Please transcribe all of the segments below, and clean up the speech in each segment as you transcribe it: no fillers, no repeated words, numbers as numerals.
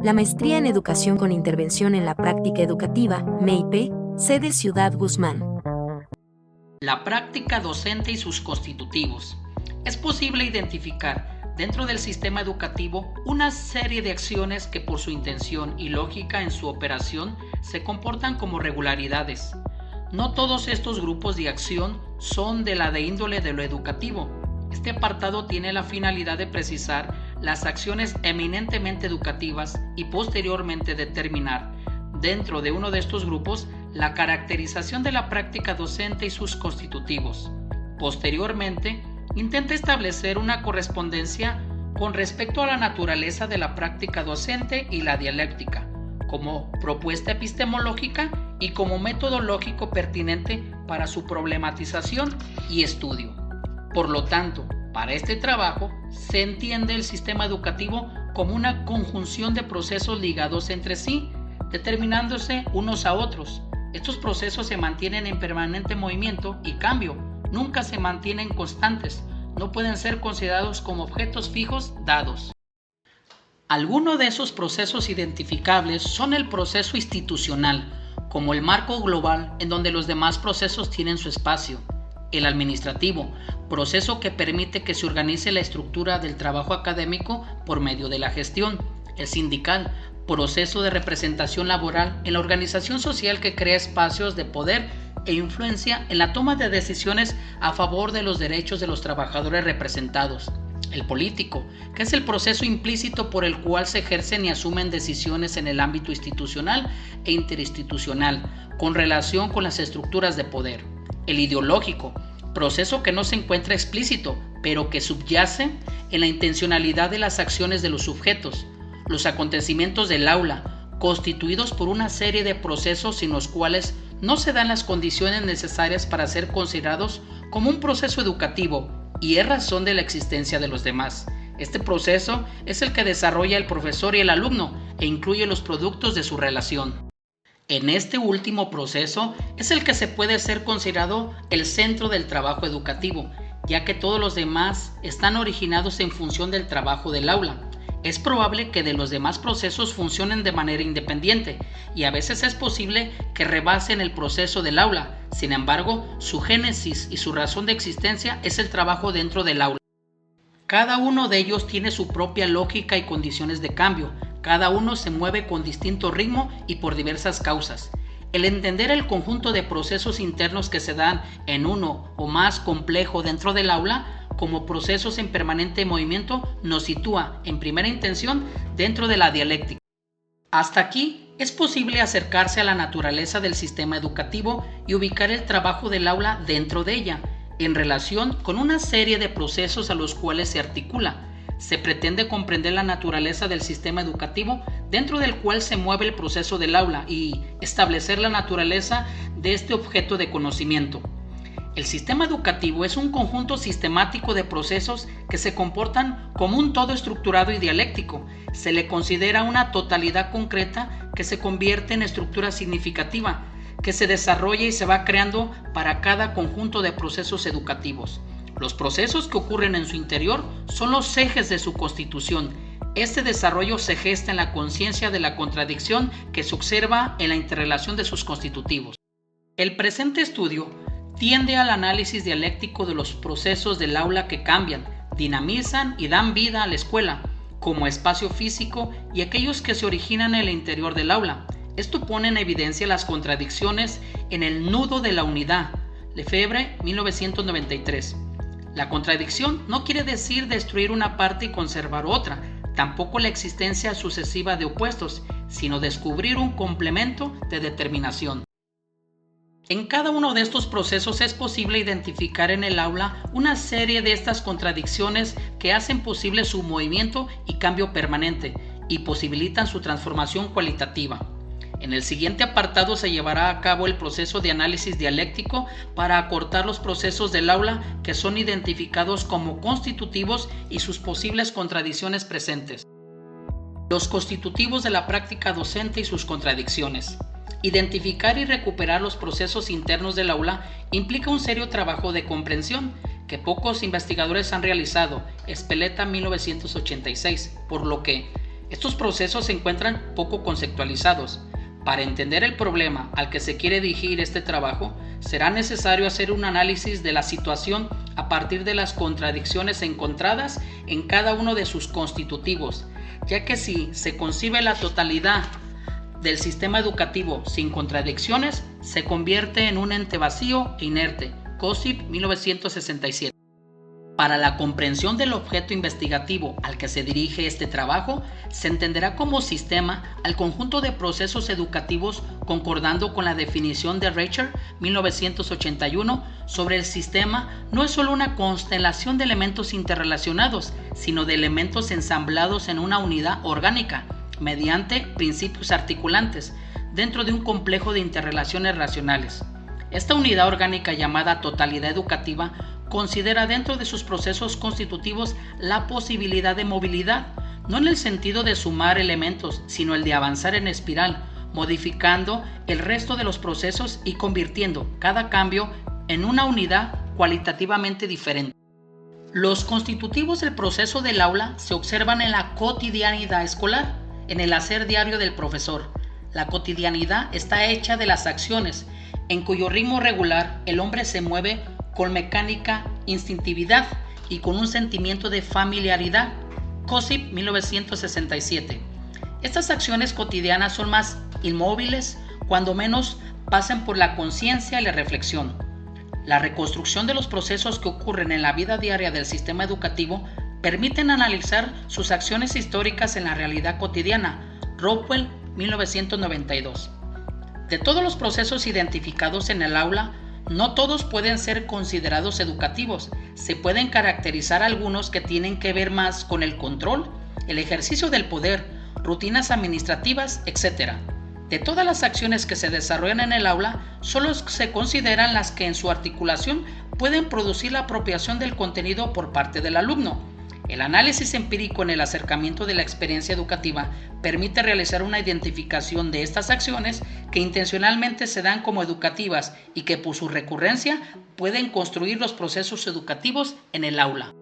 La Maestría en Educación con Intervención en la Práctica Educativa, MEIPE, sede Ciudad Guzmán. La práctica docente y sus constitutivos. Es posible identificar dentro del sistema educativo una serie de acciones que por su intención y lógica en su operación se comportan como regularidades. No todos estos grupos de acción son de índole de lo educativo. Este apartado tiene la finalidad de precisar las acciones eminentemente educativas y posteriormente determinar, dentro de uno de estos grupos, la caracterización de la práctica docente y sus constitutivos. Posteriormente, intenta establecer una correspondencia con respecto a la naturaleza de la práctica docente y la dialéctica, como propuesta epistemológica y como método lógico pertinente para su problematización y estudio. Por lo tanto, para este trabajo se entiende el sistema educativo como una conjunción de procesos ligados entre sí, determinándose unos a otros. Estos procesos se mantienen en permanente movimiento y cambio, nunca se mantienen constantes, no pueden ser considerados como objetos fijos dados. Algunos de esos procesos identificables son el proceso institucional, como el marco global en donde los demás procesos tienen su espacio; el administrativo, proceso que permite que se organice la estructura del trabajo académico por medio de la gestión; el sindical, proceso de representación laboral en la organización social que crea espacios de poder e influencia en la toma de decisiones a favor de los derechos de los trabajadores representados; el político, que es el proceso implícito por el cual se ejercen y asumen decisiones en el ámbito institucional e interinstitucional con relación con las estructuras de poder; el ideológico, proceso que no se encuentra explícito, pero que subyace en la intencionalidad de las acciones de los sujetos; los acontecimientos del aula, constituidos por una serie de procesos sin los cuales no se dan las condiciones necesarias para ser considerados como un proceso educativo y es razón de la existencia de los demás. Este proceso es el que desarrolla el profesor y el alumno e incluye los productos de su relación. En este último proceso es el que se puede ser considerado el centro del trabajo educativo, ya que todos los demás están originados en función del trabajo del aula. Es probable que de los demás procesos funcionen de manera independiente y a veces es posible que rebasen el proceso del aula. Sin embargo, su génesis y su razón de existencia es el trabajo dentro del aula. Cada uno de ellos tiene su propia lógica y condiciones de cambio. Cada uno se mueve con distinto ritmo y por diversas causas. El entender el conjunto de procesos internos que se dan en uno o más complejo dentro del aula como procesos en permanente movimiento nos sitúa, en primera intención, dentro de la dialéctica. Hasta aquí es posible acercarse a la naturaleza del sistema educativo y ubicar el trabajo del aula dentro de ella, en relación con una serie de procesos a los cuales se articula. Se pretende comprender la naturaleza del sistema educativo dentro del cual se mueve el proceso del aula y establecer la naturaleza de este objeto de conocimiento. El sistema educativo es un conjunto sistemático de procesos que se comportan como un todo estructurado y dialéctico. Se le considera una totalidad concreta que se convierte en estructura significativa, que se desarrolla y se va creando para cada conjunto de procesos educativos. Los procesos que ocurren en su interior son los ejes de su constitución. Este desarrollo se gesta en la conciencia de la contradicción que se observa en la interrelación de sus constitutivos. El presente estudio tiende al análisis dialéctico de los procesos del aula que cambian, dinamizan y dan vida a la escuela, como espacio físico, y aquellos que se originan en el interior del aula. Esto pone en evidencia las contradicciones en el nudo de la unidad. Lefebvre, 1993. La contradicción no quiere decir destruir una parte y conservar otra, tampoco la existencia sucesiva de opuestos, sino descubrir un complemento de determinación. En cada uno de estos procesos es posible identificar en el aula una serie de estas contradicciones que hacen posible su movimiento y cambio permanente y posibilitan su transformación cualitativa. En el siguiente apartado se llevará a cabo el proceso de análisis dialéctico para acortar los procesos del aula que son identificados como constitutivos y sus posibles contradicciones presentes. Los constitutivos de la práctica docente y sus contradicciones. Identificar y recuperar los procesos internos del aula implica un serio trabajo de comprensión que pocos investigadores han realizado, Speleta 1986, por lo que Estos procesos se encuentran poco conceptualizados. Para entender el problema al que se quiere dirigir este trabajo, será necesario hacer un análisis de la situación a partir de las contradicciones encontradas en cada uno de sus constitutivos, ya que si se concibe la totalidad del sistema educativo sin contradicciones, se convierte en un ente vacío e inerte. Kossip, 1967. Para la comprensión del objeto investigativo al que se dirige este trabajo, se entenderá como sistema al conjunto de procesos educativos concordando con la definición de Reicher, 1981, sobre el sistema no es solo una constelación de elementos interrelacionados, sino de elementos ensamblados en una unidad orgánica, mediante principios articulantes, dentro de un complejo de interrelaciones racionales. Esta unidad orgánica llamada totalidad educativa considera dentro de sus procesos constitutivos la posibilidad de movilidad, no en el sentido de sumar elementos, sino el de avanzar en espiral, modificando el resto de los procesos y convirtiendo cada cambio en una unidad cualitativamente diferente. Los constitutivos del proceso del aula se observan en la cotidianidad escolar, en el hacer diario del profesor. La cotidianidad está hecha de las acciones, en cuyo ritmo regular el hombre se mueve con mecánica instintividad y con un sentimiento de familiaridad. Kossip, 1967. Estas acciones cotidianas son más inmóviles, cuando menos pasan por la conciencia y la reflexión. La reconstrucción de los procesos que ocurren en la vida diaria del sistema educativo permiten analizar sus acciones históricas en la realidad cotidiana. Rockwell, 1992. De todos los procesos identificados en el aula, no todos pueden ser considerados educativos. Se pueden caracterizar algunos que tienen que ver más con el control, el ejercicio del poder, rutinas administrativas, etc. De todas las acciones que se desarrollan en el aula, solo se consideran las que en su articulación pueden producir la apropiación del contenido por parte del alumno. El análisis empírico en el acercamiento de la experiencia educativa permite realizar una identificación de estas acciones que intencionalmente se dan como educativas y que por su recurrencia pueden construir los procesos educativos en el aula.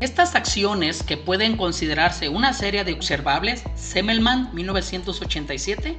Estas acciones, que pueden considerarse una serie de observables, Semmelmann, 1987,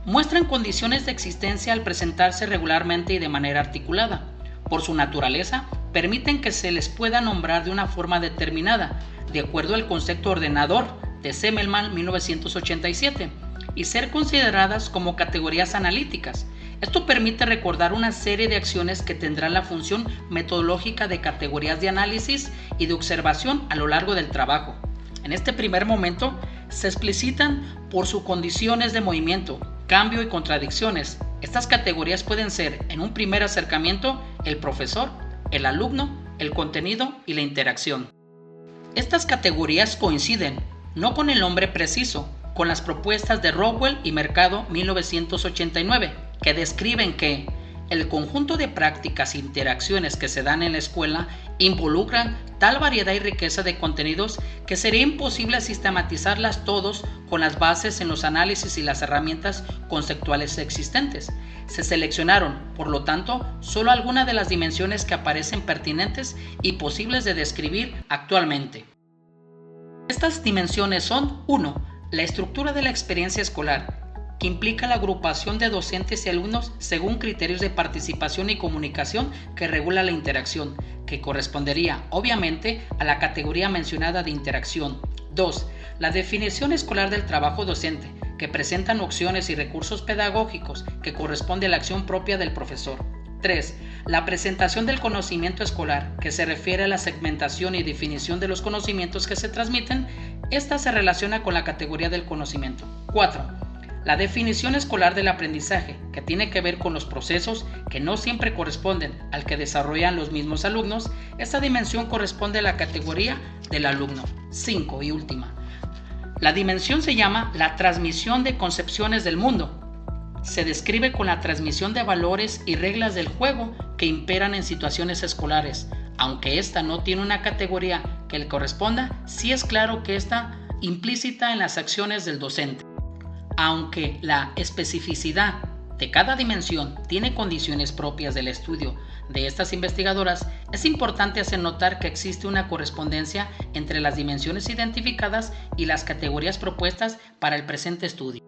muestran condiciones de existencia al presentarse regularmente y de manera articulada. Por su naturaleza, permiten que se les pueda nombrar de una forma determinada, de acuerdo al concepto ordenador de Semmelmann, 1987, y ser consideradas como categorías analíticas. Esto permite recordar una serie de acciones que tendrán la función metodológica de categorías de análisis y de observación a lo largo del trabajo. En este primer momento, se explicitan por sus condiciones de movimiento, cambio y contradicciones. Estas categorías pueden ser, en un primer acercamiento, el profesor, el alumno, el contenido y la interacción. Estas categorías coinciden, no con el nombre preciso, con las propuestas de Rockwell y Mercado, 1989, que describen que el conjunto de prácticas e interacciones que se dan en la escuela involucran tal variedad y riqueza de contenidos que sería imposible sistematizarlas todos con las bases en los análisis y las herramientas conceptuales existentes. Se seleccionaron, por lo tanto, solo algunas de las dimensiones que aparecen pertinentes y posibles de describir actualmente. Estas dimensiones son: 1. La estructura de la experiencia escolar, que implica la agrupación de docentes y alumnos según criterios de participación y comunicación que regula la interacción, que correspondería, obviamente, a la categoría mencionada de interacción. 2. La definición escolar del trabajo docente, que presenta nociones y recursos pedagógicos que corresponde a la acción propia del profesor. 3. La presentación del conocimiento escolar, que se refiere a la segmentación y definición de los conocimientos que se transmiten. Esta se relaciona con la categoría del conocimiento. 4. La definición escolar del aprendizaje, que tiene que ver con los procesos que no siempre corresponden al que desarrollan los mismos alumnos. Esta dimensión corresponde a la categoría del alumno. 5. Y última. La dimensión se llama la transmisión de concepciones del mundo. Se describe con la transmisión de valores y reglas del juego que imperan en situaciones escolares. Aunque esta no tiene una categoría que le corresponda, sí es claro que está implícita en las acciones del docente. Aunque la especificidad de cada dimensión tiene condiciones propias del estudio de estas investigadoras, es importante hacer notar que existe una correspondencia entre las dimensiones identificadas y las categorías propuestas para el presente estudio.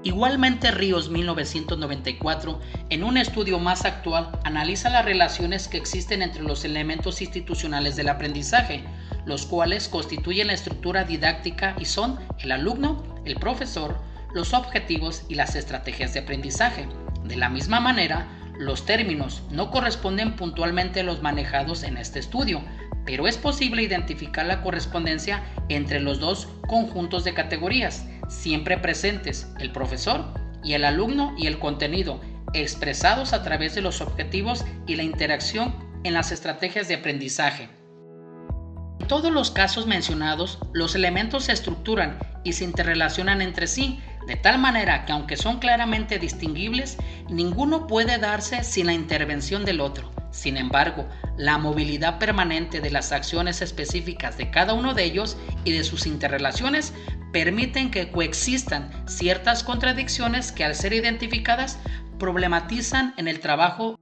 Igualmente, Ríos 1994, en un estudio más actual, analiza las relaciones que existen entre los elementos institucionales del aprendizaje, los cuales constituyen la estructura didáctica y son el alumno, el profesor, los objetivos y las estrategias de aprendizaje. De la misma manera, los términos no corresponden puntualmente a los manejados en este estudio, pero es posible identificar la correspondencia entre los dos conjuntos de categorías, siempre presentes, el profesor y el alumno, y el contenido, expresados a través de los objetivos y la interacción en las estrategias de aprendizaje. En todos los casos mencionados, los elementos se estructuran y se interrelacionan entre sí, de tal manera que aunque son claramente distinguibles, ninguno puede darse sin la intervención del otro. Sin embargo, la movilidad permanente de las acciones específicas de cada uno de ellos y de sus interrelaciones permiten que coexistan ciertas contradicciones que, al ser identificadas, problematizan en el trabajo.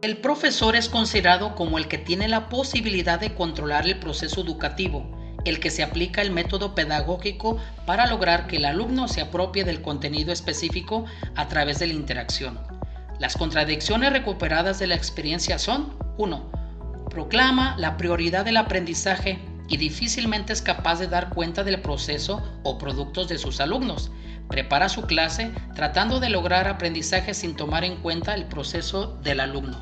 El profesor es considerado como el que tiene la posibilidad de controlar el proceso educativo, el que se aplica el método pedagógico para lograr que el alumno se apropie del contenido específico a través de la interacción. Las contradicciones recuperadas de la experiencia son: 1. Proclama la prioridad del aprendizaje y difícilmente es capaz de dar cuenta del proceso o productos de sus alumnos. Prepara su clase tratando de lograr aprendizaje sin tomar en cuenta el proceso del alumno.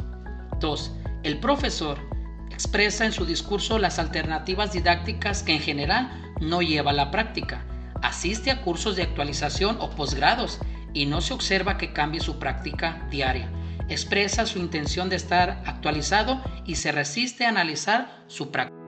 2. El profesor expresa en su discurso las alternativas didácticas que en general no lleva a la práctica. Asiste a cursos de actualización o posgrados y no se observa que cambie su práctica diaria. Expresa su intención de estar actualizado y se resiste a analizar su práctica.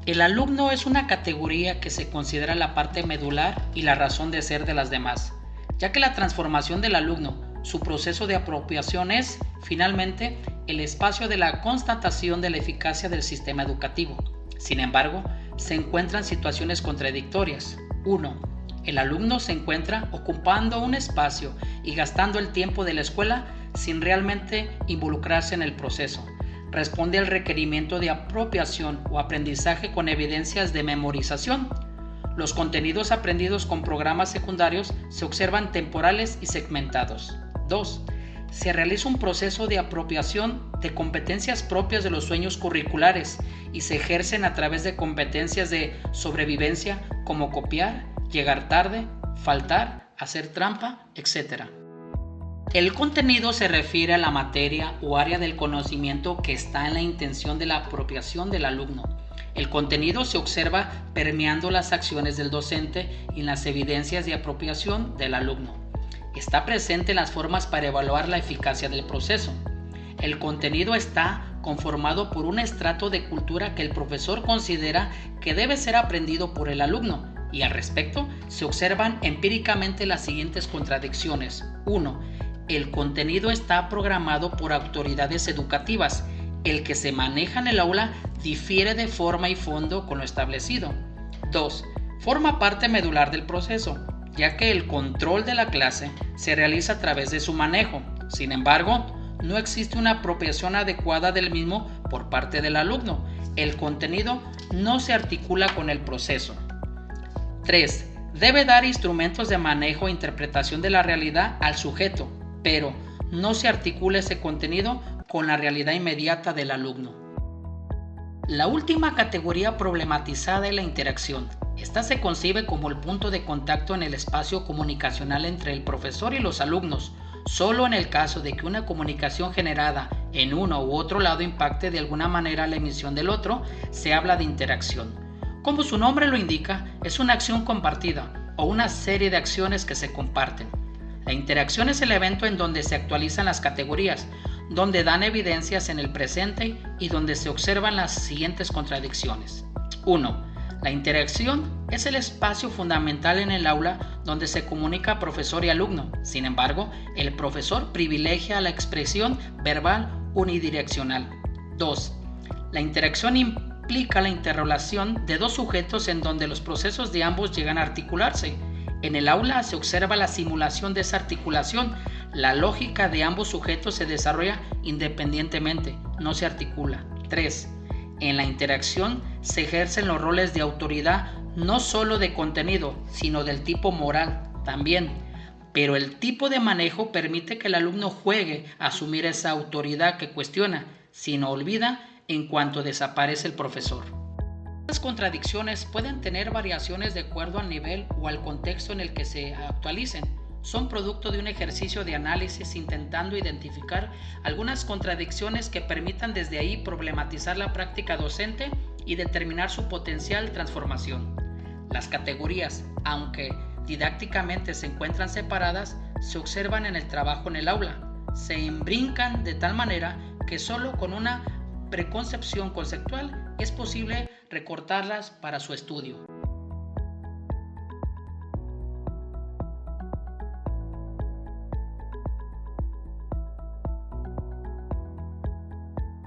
El alumno es una categoría que se considera la parte medular y la razón de ser de las demás, ya que la transformación del alumno, su proceso de apropiación es, finalmente, el espacio de la constatación de la eficacia del sistema educativo. Sin embargo, se encuentran situaciones contradictorias. 1. El alumno se encuentra ocupando un espacio y gastando el tiempo de la escuela sin realmente involucrarse en el proceso. Responde al requerimiento de apropiación o aprendizaje con evidencias de memorización. Los contenidos aprendidos con programas secundarios se observan temporales y segmentados. 2. Se realiza un proceso de apropiación de competencias propias de los sueños curriculares y se ejercen a través de competencias de sobrevivencia como copiar, llegar tarde, faltar, hacer trampa, etc. El contenido se refiere a la materia o área del conocimiento que está en la intención de la apropiación del alumno. El contenido se observa permeando las acciones del docente y en las evidencias de apropiación del alumno. Está presente en las formas para evaluar la eficacia del proceso. El contenido está conformado por un estrato de cultura que el profesor considera que debe ser aprendido por el alumno, y al respecto se observan empíricamente las siguientes contradicciones. 1. El contenido está programado por autoridades educativas. El que se maneja en el aula difiere de forma y fondo con lo establecido. 2. Forma parte medular del proceso, ya que el control de la clase se realiza a través de su manejo. Sin embargo, no existe una apropiación adecuada del mismo por parte del alumno. El contenido no se articula con el proceso. 3. Debe dar instrumentos de manejo e interpretación de la realidad al sujeto, pero no se articula ese contenido con la realidad inmediata del alumno. La última categoría problematizada es la interacción. Esta se concibe como el punto de contacto en el espacio comunicacional entre el profesor y los alumnos, solo en el caso de que una comunicación generada en uno u otro lado impacte de alguna manera la emisión del otro, se habla de interacción. Como su nombre lo indica, es una acción compartida o una serie de acciones que se comparten. La interacción es el evento en donde se actualizan las categorías, donde dan evidencias en el presente y donde se observan las siguientes contradicciones. 1. La interacción es el espacio fundamental en el aula donde se comunica profesor y alumno. Sin embargo, el profesor privilegia la expresión verbal unidireccional. 2. La interacción implica la interrelación de dos sujetos en donde los procesos de ambos llegan a articularse. En el aula se observa la simulación de esa articulación. La lógica de ambos sujetos se desarrolla independientemente. no se articula. 3. En la interacción se ejercen los roles de autoridad no solo de contenido, sino del tipo moral también. Pero el tipo de manejo permite que el alumno juegue a asumir esa autoridad que cuestiona, sino olvida en cuanto desaparece el profesor. Las contradicciones pueden tener variaciones de acuerdo al nivel o al contexto en el que se actualicen. Son producto de un ejercicio de análisis intentando identificar algunas contradicciones que permitan desde ahí problematizar la práctica docente y determinar su potencial transformación. Las categorías, aunque didácticamente se encuentran separadas, se observan en el trabajo en el aula. Se imbrincan de tal manera que solo con una preconcepción conceptual es posible recortarlas para su estudio.